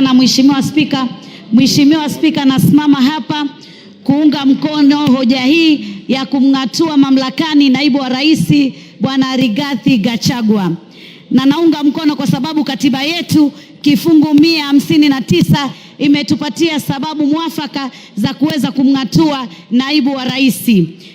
sana Mheshimiwa Spika. Mheshimiwa Spika, nasimama hapa kuunga mkono hoja hii ya kumng'atua mamlakani naibu wa rais Bwana Rigathi Gachagua. Na naunga mkono kwa sababu katiba yetu kifungu 159 imetupatia sababu mwafaka za kuweza kumng'atua naibu wa rais.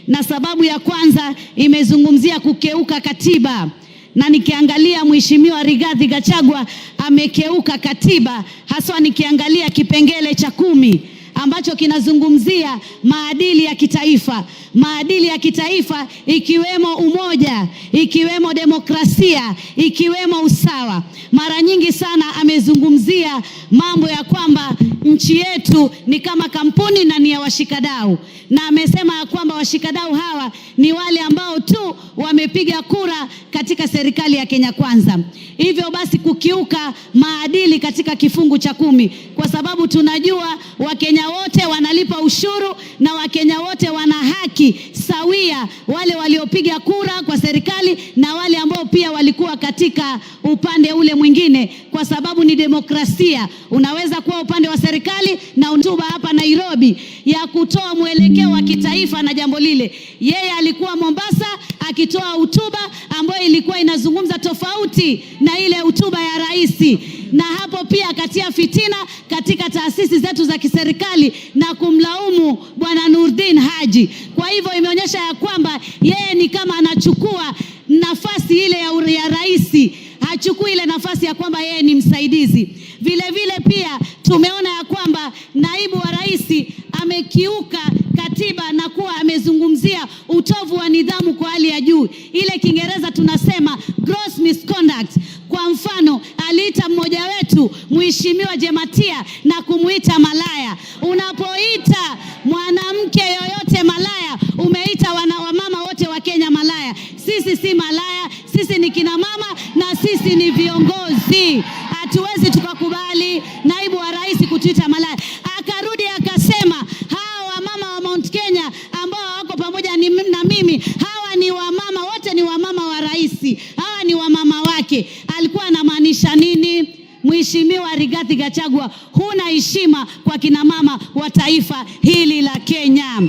Na sababu ya kwanza imezungumzia kukeuka katiba. Na nikiangalia Mheshimiwa Rigathi Gachagua amekeuka katiba, haswa nikiangalia kipengele cha 10 ambacho kinazungumzia maadili ya kitaifa. Maadili ya kitaifa ikiwemo umoja, ikiwemo demokrasia, ikiwemo usawa. Mara nyingi sana amezungumzia mambo ya kwamba nchi yetu ni kama kampuni na ni ya washikadau. Na amesema ya kwamba washikadau hawa ni wale ambao tu wamepiga kura katika serikali ya Kenya Kwanza. Hivyo basi kukiuka maadili katika kifungu cha 10, kwa sababu tunajua Wakenya wote wanalipa ushuru na Wakenya wote wana haki sawia, wale waliopiga kura kwa serikali na wale ambao pia walikuwa katika upande ule mwingine, kwa sababu ni demokrasia. Unaweza kuwa upande wa serikali na hotuba hapa Nairobi ya kutoa mwelekeo wa kitaifa na jambo lile. Yeye alikuwa Mombasa akitoa hotuba ambayo ilikuwa inazungumza tofauti na ile hotuba ya rais. Na hapo pia katia fitina katika taasisi zetu za kiserikali na kumlaumu Bwana Nurdin Haji. Kwa hivyo imeonyesha ya kwamba yeye ni kama anachukua nafasi ile ya rais, hachukui ile nafasi ya kwamba yeye ni msaidizi. Vile vile pia tumeona ya kwamba naibu wa rais amekiuka katiba na kuwa amezungumzia utovu wa nidhamu kwa hali ya juu. Ile Kiingereza tunasema gross misconduct. Kwa mfano, aliita mmoja wetu Mheshimiwa Jematia na kumuita malaya. Unapoita mwanamke yoyote malaya, umeita wamama wote wa Kenya malaya. Sisi si malaya, sisi ni kina mama na sisi ni viongozi. Hatuwezi tukakubali naibu wa rais kutuita malaya. Akarudi akasema hawa wamama wa Mount Kenya ambao wako pamoja na mimi, hawa ni wamama, wote ni wamama wa rais, hawa ni wamama wake. Alikuwa anamaanisha nini? Mheshimiwa Rigathi Gachagua, huna heshima kwa kina mama wa taifa hili la Kenya.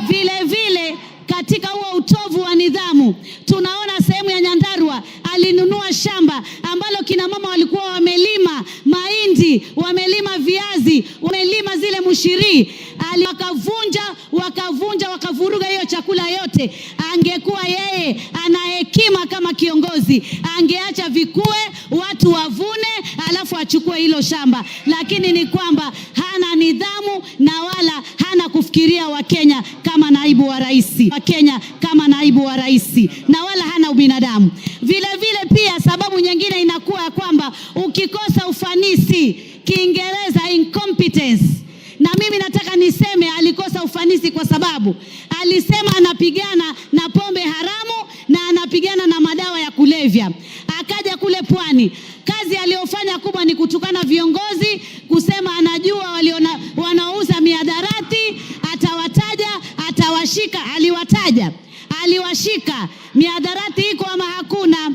Vile vile katika huo utovu wa nidhamu, tunaona sehemu ya Nyandarua alinunua shamba ambalo kina mama walikuwa wamelima mahindi, wamelima viazi, wamelima zile mushiri. Wakavuruga hiyo chakula yote. Angekuwa yeye ana hekima kama kiongozi, angeacha vikue, watu wavune, alafu achukue hilo shamba. Lakini ni kwamba hana nidhamu na wala hana kufikiria Wakenya kama naibu wa rais. Wakenya kama naibu wa rais na wala hana ubinadamu. Vile vile pia sababu nyingine inakuwa kwamba ukikosa ufanisi, Kiingereza incompetence. Na mimi nataka niseme alikosa ufanisi kwa sababu alisema anapigana na pombe haramu na anapigana na madawa ya kulevya. Akaja kule Pwani, kazi aliyofanya kubwa ni kutukana viongozi, kusema anajua wanaouza mihadarati, atawataja, atawashika. Aliwashika. Mihadarati iko ama hakuna?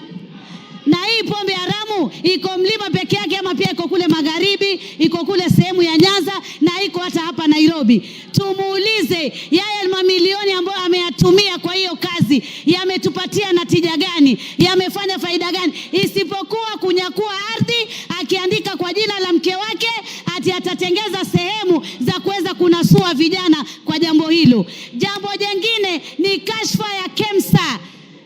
Na hii pombe haramu iko Mlima peke yake ama pia iko kule magharibi, iko kule sehemu ya Nyanza na iko hata hapa Nairobi? Tumuulize yeye mamilioni ambayo ameyatumia kwa hiyo kazi yametupatia natija gani? Yamefanya faida gani? Isipokuwa kunyakua ardhi, akiandika kwa jina la mke wake ati atatengeza sehemu za kuweza kunasua vijana kwa jambo hilo. Jambo jingine ni kashfa ya KEMSA.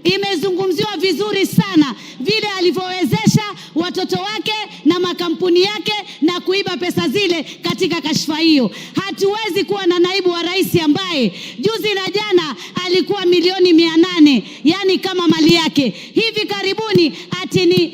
Imezungumziwa vizuri sana vile alivyowezesha watoto wake na makampuni yake na kuiba pesa zile katika kashfa hiyo. Hatuwezi kuwa na naibu wa rais ambaye juzi na jana alikuwa milioni 800, yani kama mali yake. Hivi karibuni ati ni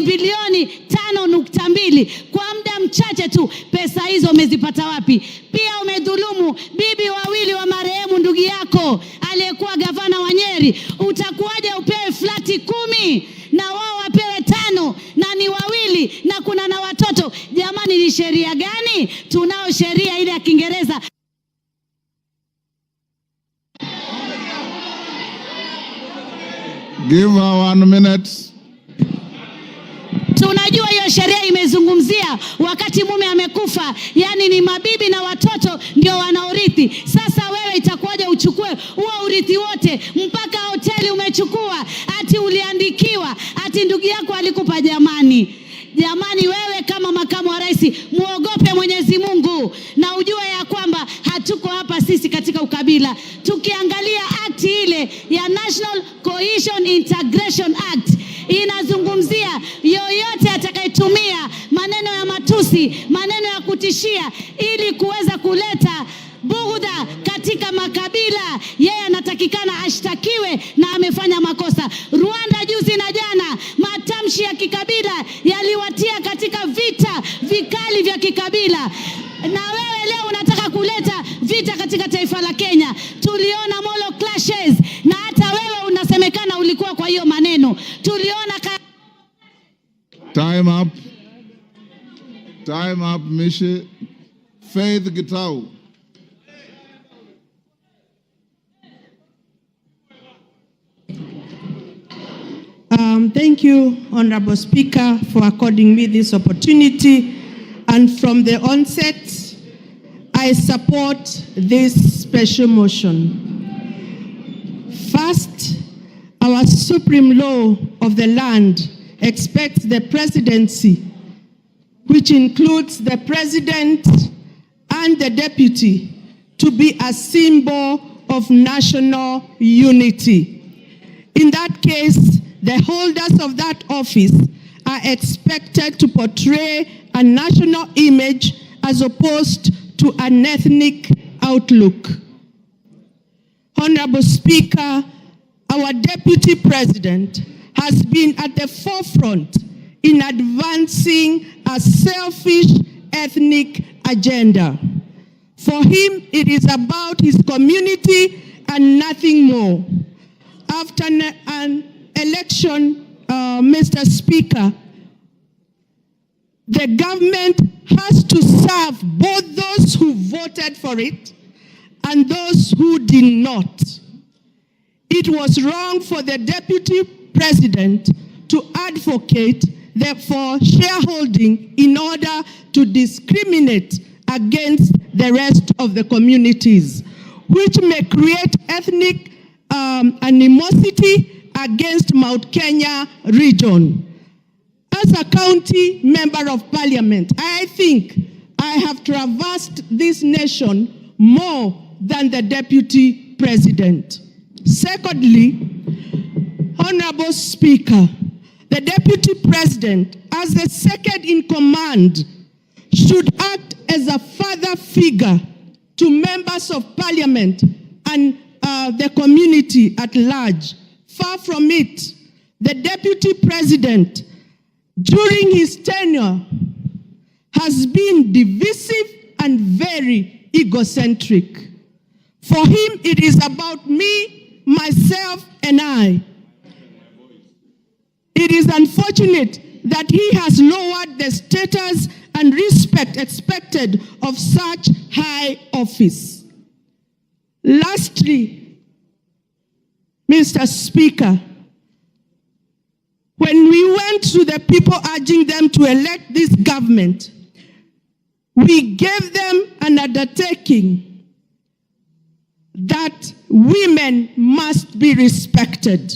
bilioni 5.2. Kwa muda mchache tu pesa hizo umezipata wapi? Pia umedhulumu bibi wawili wa marehemu ndugu yako aliyekuwa gavana wa Nyeri. Utakuwaje upewe flati 10 na wao wapewe 5 na ni wawili na kuna na watoto? Jamani, ni sheria gani? Tunao sheria ile ya Kiingereza. Give her 1 minute. Tunajua hiyo sheria imezungumzia wakati mume amekufa, yani ni mabibi na watoto ndio wanaurithi. Sasa wewe itakuwaje uchukue huo urithi wote, mpaka hoteli umechukua, ati uliandikiwa, ati ndugu yako alikupa? Jamani, jamani, wewe kama makamu wa rais muogope Mwenyezi Mungu, na ujue ya kwamba hatuko hapa sisi katika ukabila. Tukiangalia act ile ya National Cohesion Integration Act inazungumzia yoyote atakayetumia maneno ya matusi, maneno ya kutishia ili kuweza kuleta bughudha katika makabila, yeye anatakikana ashtakiwe na amefanya makosa. Rwanda juzi na jana, matamshi ya kikabila yaliwatia katika vita vikali vya kikabila, na wewe leo unataka kuleta vita katika taifa la Kenya. Tuliona molo clashes, na hata wewe unasemekana ulikuwa kwa hiyo maneno. Tuliona Time up. Time up, Mishe. Faith Gitau. Thank you, Honorable Speaker, for according me this opportunity. And from the onset, I support this special motion. First, our supreme law of the land expects the presidency, which includes the president and the deputy, to be a symbol of national unity. In that case, the holders of that office are expected to portray a national image as opposed to an ethnic outlook. Honorable Speaker, our Deputy President has been at the forefront in advancing a selfish ethnic agenda. For him, it is about his community and nothing more. After an election, Mr. Speaker, the government has to serve both those who voted for it and those who did not. It was wrong for the Deputy President to advocate for shareholding in order to discriminate against the rest of the communities, which may create ethnic animosity against Mount Kenya region. As a county member of parliament, I think I have traversed this nation more than the Deputy President. Secondly, Honorable Speaker, the Deputy President, as the second in command, should act as a father figure to members of parliament and the community at large. Far from it, the Deputy President, during his tenure, has been divisive and very egocentric. For him, it is about me, myself, and I. It is unfortunate that he has lowered the status and respect expected of such high office. Lastly, Mr. Speaker, when we went to the people urging them to elect this government, we gave them an undertaking that women must be respected.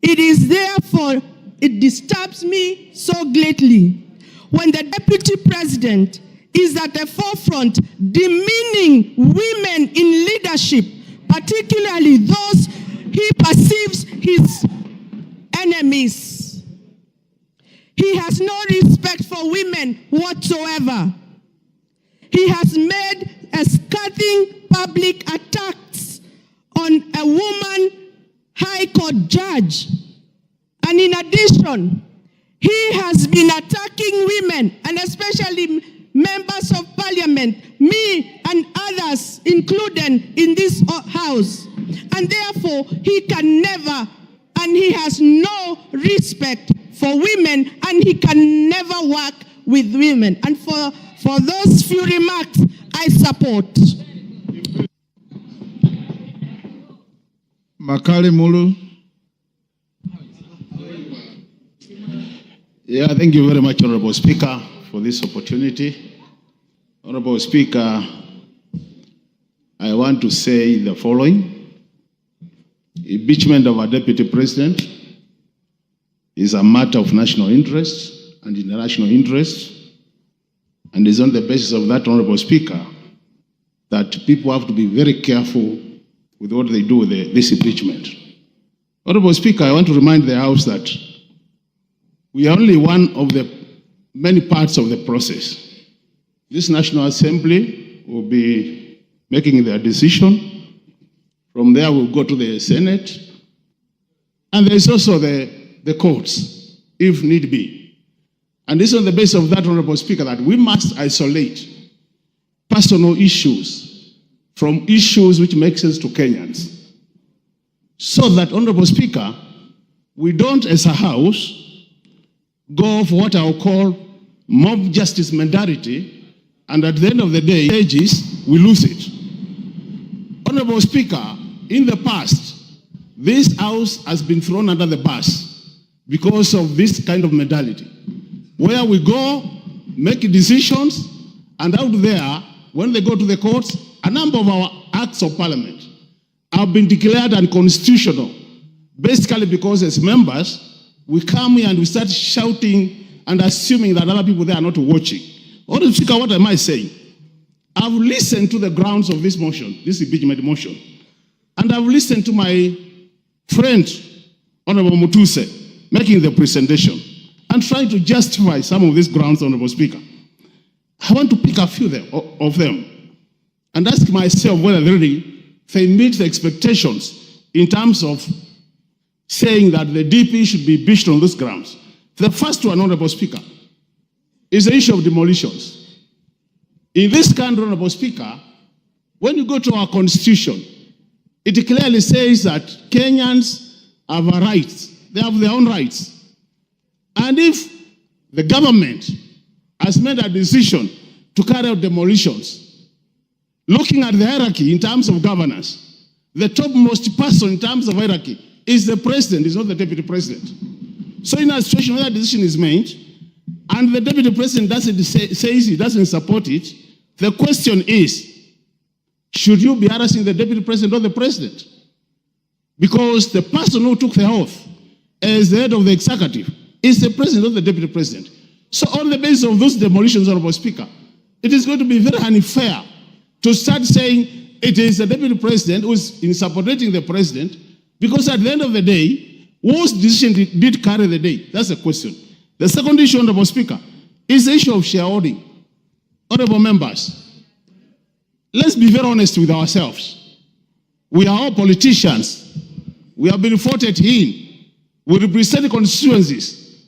It is therefore, it disturbs me so greatly when the Deputy President is at the forefront demeaning women in leadership, particularly those he perceives his enemies. He has no respect for women whatsoever. He has made a scathing public attacks on a woman High Court judge. And in addition, he has been attacking women, and especially members of parliament, me and others included in this house. And therefore, he can never, and he has no respect for women, and he can never work with women. And for those few remarks, I support. Makali Mulu. Yeah, thank you very much, Honorable Speaker, for this opportunity. Honorable Speaker, I want to say the following. Impeachment of a deputy president is a matter of national interest and international interest, and is on the basis of that, Honorable Speaker, that people have to be very careful with what they do with this impeachment. Honorable Speaker, I want to remind the House that we are only one of the many parts of the process. This National Assembly will be making their decision. From there, we'll go to the Senate. And there is also the courts, if need be. And this is on the basis of that, Honorable Speaker, that we must isolate personal issues from issues which make sense to Kenyans. So that, Honorable Speaker, we don't, as a House, go for what I'll call mob justice mentality, and at the end of the day, we lose it. Honorable Speaker, in the past, this House has been thrown under the bus because of this kind of mentality, where we go, make decisions, and out there, when they go to the courts, a number of our acts of parliament have been declared unconstitutional, basically because as members, we come here and we start shouting and assuming that other people there are not watching. Honorable Speaker, what am I saying? I've listened to the grounds of this motion, this impeachment motion, and I've listened to my friend, Honorable Mutuse, making the presentation and trying to justify some of these grounds, Honorable Speaker. I want to pick a few of them and ask myself whether really they meet the expectations in terms of saying that the DP should be impeached on those grounds. The first one, Honorable Speaker, is the issue of demolitions. In this country, Honorable Speaker, when you go to our constitution, it clearly says that Kenyans have a right. They have their own rights. And if the government has made a decision to carry out demolitions, looking at the hierarchy in terms of governance, the topmost person in terms of hierarchy is the president, is not the deputy president. So in a situation where that decision is made, and the deputy president says he doesn't support it, the question is, should you be harassing the deputy president or the president? Because the person who took the oath as the head of the executive is the president or the deputy president. So on the basis of those demolitions, Honorable Speaker, it is going to be very unfair to start saying it is the deputy president who is in supporting the president, because at the end of the day, whose decision did carry the day? That's the question. The second issue, Honorable Speaker, is the issue of shareholding. Honorable members, let's be very honest with ourselves. We are all politicians. We have been voted in. We represent constituencies.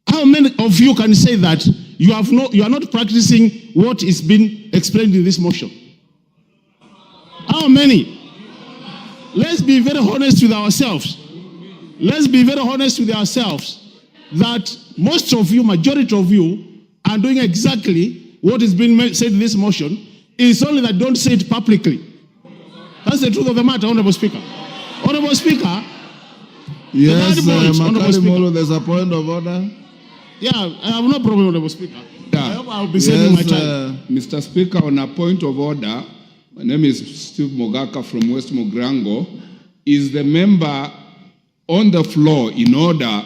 How many of you can say that you are not practicing what is being explained in this motion? How many? Let's be very honest with ourselves. Let's be very honest with ourselves that most of you, majority of you, are doing exactly what is being said in this motion. It's only that don't say it publicly. That's the truth of the matter, Honorable Speaker. Honorable Speaker. Yes, Makali, there's a point of order. Yeah, I have no problem, Honorable Speaker. Yeah. I hope I'll be saving my time. Mr. Speaker, on a point of order, my name is Steve Mogaka from West Mogrango. Is the member on the floor in order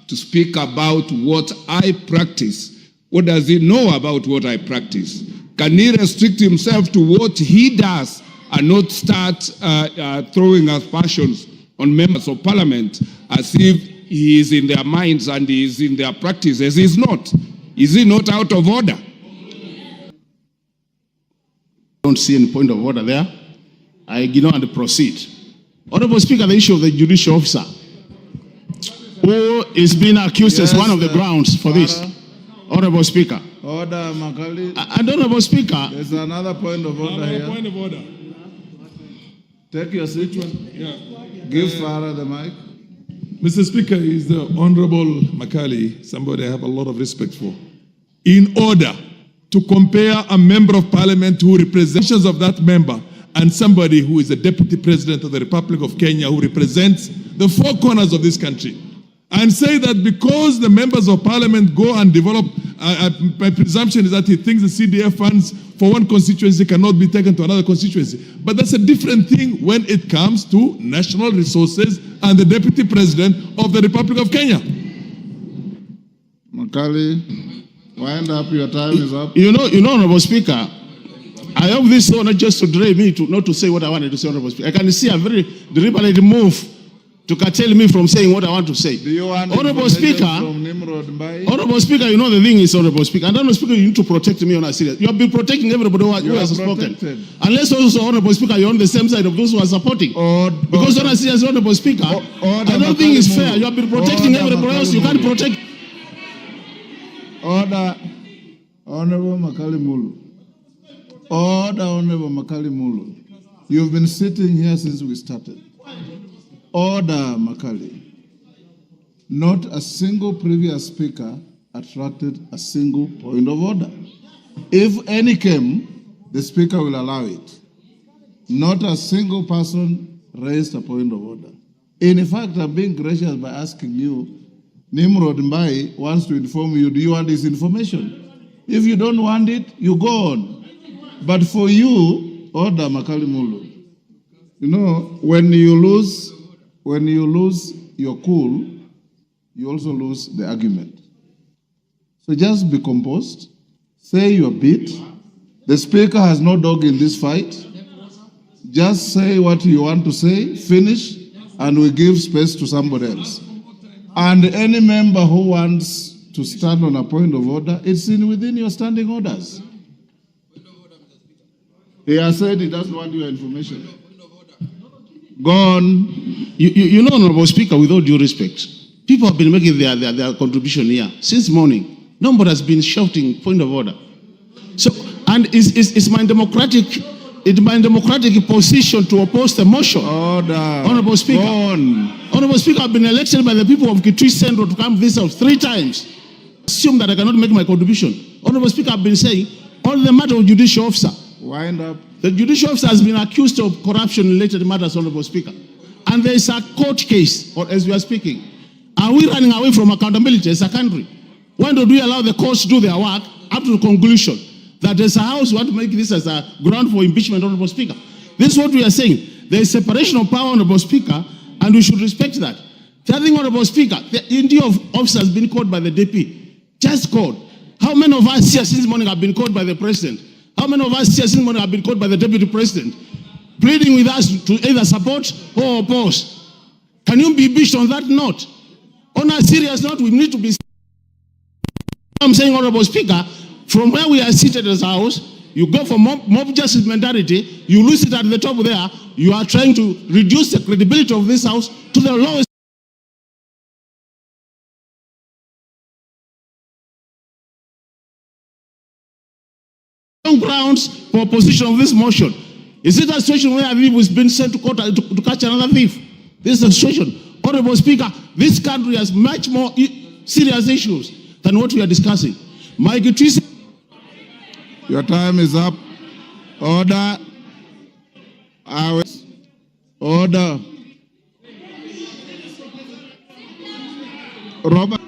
to speak about what I practice? What does he know about what I practice? Can he restrict himself to what he does and not start throwing aspersions on members of parliament as if he is in their minds and he is in their practices? He's not. Is he not out of order? Don't see any point of order there. I ignore and proceed. Honorable Speaker, the issue of the judicial officer who is being accused as one of the grounds for this. Honorable Speaker. Order, Makali. And Honorable Speaker. There's another point of order here. Point of order. Take your seat. Yeah. Give Farah the mic. Mr. Speaker, is the Honorable Makali, somebody I have a lot of respect for. In order to compare a member of parliament who represents of that member and somebody who is the Deputy President of the Republic of Kenya who represents the four corners of this country, and say that because the members of parliament go and develop, my presumption is that he thinks the CDF funds for one constituency cannot be taken to another constituency. But that's a different thing when it comes to national resources and the deputy president of the Republic of Kenya. Makali, wind up, your time is up. You know, Honorable Speaker, I hope this is not just to drive me to not to say what I wanted to say, Honorable Speaker. I can see a very deliberate move to curtail me from saying what I want to say. Do you want Honorable Speaker, from Nimrod Mbai? Honorable Speaker, you know the thing is, Honorable Speaker, and Honorable Speaker, you need to protect me on a serious. You have been protecting everybody who has spoken. Unless also, Honorable Speaker, you're on the same side of those who are supporting. Because on a serious, Honorable Speaker, I don't think it's fair. You have been protecting everybody else. You can't protect. Order, Honorable Makali Mulu. Order, Honorable Makali Mulu. You've been sitting here since we started. Order, Makali. Not a single previous speaker attracted a single point of order. If any came, the speaker will allow it. Not a single person raised a point of order. In fact, I'm being gracious by asking you, Nimrod Mbai wants to inform you, do you want this information? If you don't want it, you go on. But for you, order, Makali Mulu. You know, when you lose your cool, you also lose the argument. So just be composed, say your bit. The speaker has no dog in this fight. Just say what you want to say, finish, and we give space to somebody else. And any member who wants to stand on a point of order, it's within your standing orders. He has said he doesn't want your information. Go on. You know, Honorable Speaker, with all due respect, people have been making their contribution here since morning. Nobody has been shouting point of order. So, and it's my democratic position to oppose the motion. Order. Honorable Speaker. Go on. Honorable Speaker, I've been elected by the people of Kitui Central to come this house 3 times. Assume that I cannot make my contribution. Honorable Speaker, I've been saying on the matter of judicial officer. Wind up. The judicial officer has been accused of corruption-related matters, Honorable Speaker. And there is a court case, or as we are speaking. Are we running away from accountability as a country? When do we allow the courts to do their work up to the conclusion that as a house we want to make this as a ground for impeachment, Honorable Speaker? This is what we are saying. There is separation of power, Honorable Speaker, and we should respect that. Third thing, Honorable Speaker, the entity of officers been called by the DP. Just called. How many of us here since morning have been called by the President? How many of us here since morning have been called by the Deputy President, pleading with us to either support or oppose? Can you be impeached on that note? On a serious note, we need to be. I'm saying, Honorable Speaker, from where we are seated as a house, you go for mob justice mentality, you lose it at the top there, you are trying to reduce the credibility of this house to the lowest. Grounds for opposition of this motion. Is it a situation where a thief was being sent to court to catch another thief? This is a situation. Honorable Speaker, this country has much more serious issues than what we are discussing. Your time is up. Order. Order. Robert.